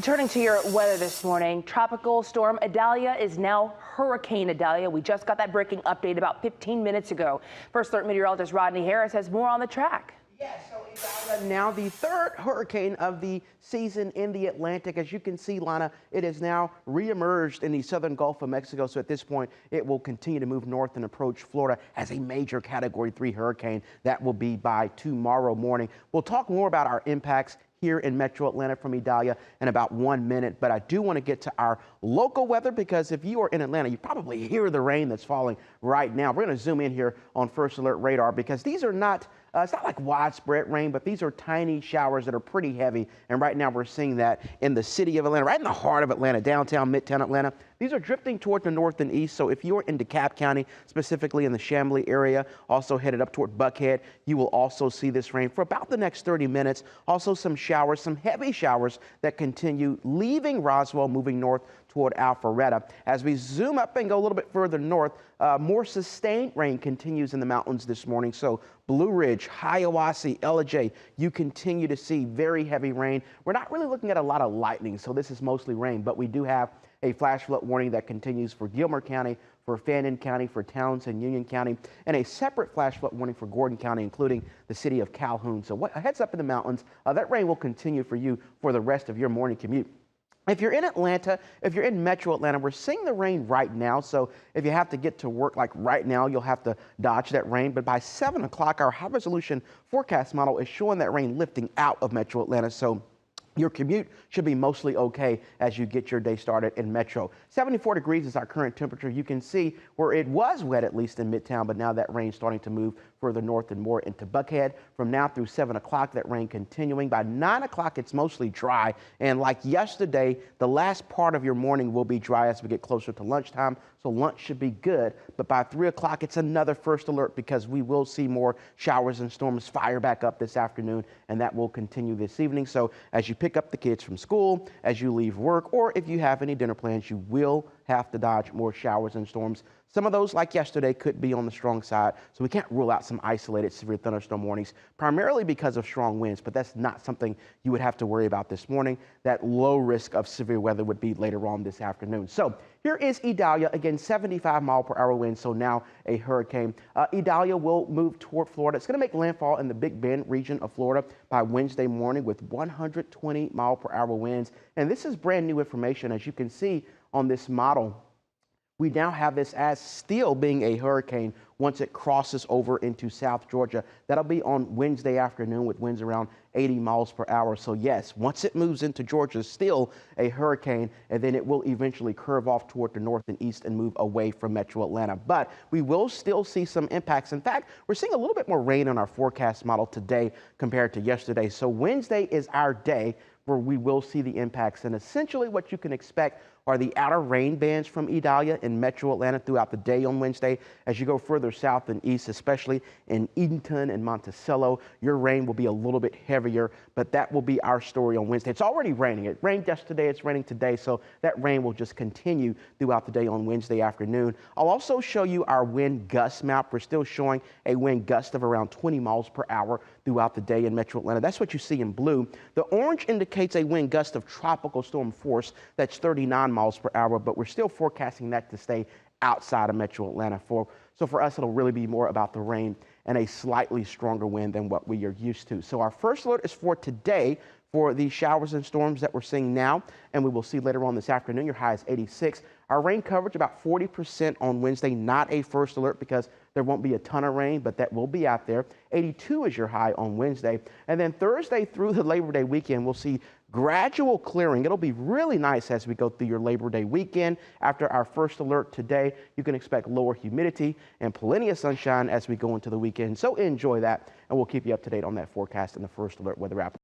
Turning to your weather this morning, tropical storm Idalia is now Hurricane Idalia. We just got that breaking update about 15 minutes ago. First Alert meteorologist Rodney Harris has more on the track. Yes, so Idalia now the third hurricane of the season in the Atlantic. As you can see, Lana, it has now reemerged in the southern Gulf of Mexico. So at this point, it will continue to move north and approach Florida as a major Category 3 hurricane. That will be by tomorrow morning. We'll talk more about our impacts here in Metro Atlanta from Idalia in about 1 minute. But I do want to get to our local weather, because if you are in Atlanta, you probably hear the rain that's falling right now. We're going to zoom in here on First Alert radar, because these are not it's not like widespread rain, but these are tiny showers that are pretty heavy. And right now we're seeing that in the city of Atlanta, right in the heart of Atlanta, downtown, midtown Atlanta. These are drifting toward the north and east. So if you're in DeKalb County, specifically in the Chamblee area, also headed up toward Buckhead, you will also see this rain for about the next 30 minutes. Also some showers, some heavy showers that continue leaving Roswell, moving north toward Alpharetta. As we zoom up and go a little bit further north, more sustained rain continues in the mountains this morning. So Blue Ridge, Hiawassee, Ellijay, you continue to see very heavy rain. We're not really looking at a lot of lightning, so this is mostly rain, but we do have a flash flood warning that continues for Gilmer County, for Fannin County, for Townsend, Union County, and a separate flash flood warning for Gordon County, including the city of Calhoun. So heads up in the mountains, that rain will continue for you for the rest of your morning commute. If you're in Atlanta, if you're in Metro Atlanta, we're seeing the rain right now. So if you have to get to work like right now, you'll have to dodge that rain. But by 7 o'clock, our high resolution forecast model is showing that rain lifting out of Metro Atlanta. So your commute should be mostly okay as you get your day started in Metro. 74 degrees is our current temperature. You can see where it was wet, at least in Midtown, but now that rain's starting to move further north and more into Buckhead. From now through 7 o'clock, that rain continuing. By 9 o'clock, it's mostly dry. And like yesterday, the last part of your morning will be dry as we get closer to lunchtime. So lunch should be good. But by 3 o'clock, it's another First Alert, because we will see more showers and storms fire back up this afternoon, and that will continue this evening. So as you pick up the kids from school, as you leave work, or if you have any dinner plans, you will have to dodge more showers and storms. Some of those, like yesterday, could be on the strong side, so we can't rule out some isolated severe thunderstorm warnings, primarily because of strong winds, but that's not something you would have to worry about this morning. That low risk of severe weather would be later on this afternoon. So here is Idalia, again, 75-mile-per-hour winds, so now a hurricane. Idalia will move toward Florida. It's going to make landfall in the Big Bend region of Florida by Wednesday morning with 120-mile-per-hour winds. And this is brand new information. As you can see on this model, we now have this as still being a hurricane once it crosses over into South Georgia. That'll be on Wednesday afternoon with winds around 80 miles per hour. So yes, once it moves into Georgia, still a hurricane, and then it will eventually curve off toward the north and east and move away from Metro Atlanta. But we will still see some impacts. In fact, we're seeing a little bit more rain on our forecast model today compared to yesterday. So Wednesday is our day where we will see the impacts. And essentially what you can expect are the outer rain bands from Idalia in Metro Atlanta throughout the day on Wednesday. As you go further south and east, especially in Edenton and Monticello, your rain will be a little bit heavier, but that will be our story on Wednesday. It's already raining. It rained yesterday, it's raining today, so that rain will just continue throughout the day on Wednesday afternoon. I'll also show you our wind gust map. We're still showing a wind gust of around 20 miles per hour throughout the day in Metro Atlanta. That's what you see in blue. The orange indicates a wind gust of tropical storm force. That's 39 miles per hour, but we're still forecasting that to stay outside of Metro Atlanta. So for us, it'll really be more about the rain and a slightly stronger wind than what we are used to. So our first alert is for today for the showers and storms that we're seeing now, and we will see later on this afternoon. Your high is 86. Our rain coverage about 40% on Wednesday, not a first alert because there won't be a ton of rain, but that will be out there. 82 is your high on Wednesday. And then Thursday through the Labor Day weekend, we'll see gradual clearing. It'll be really nice as we go through your Labor Day weekend. After our first alert today, you can expect lower humidity and plenty of sunshine as we go into the weekend. So enjoy that, and we'll keep you up to date on that forecast in the First Alert weather app.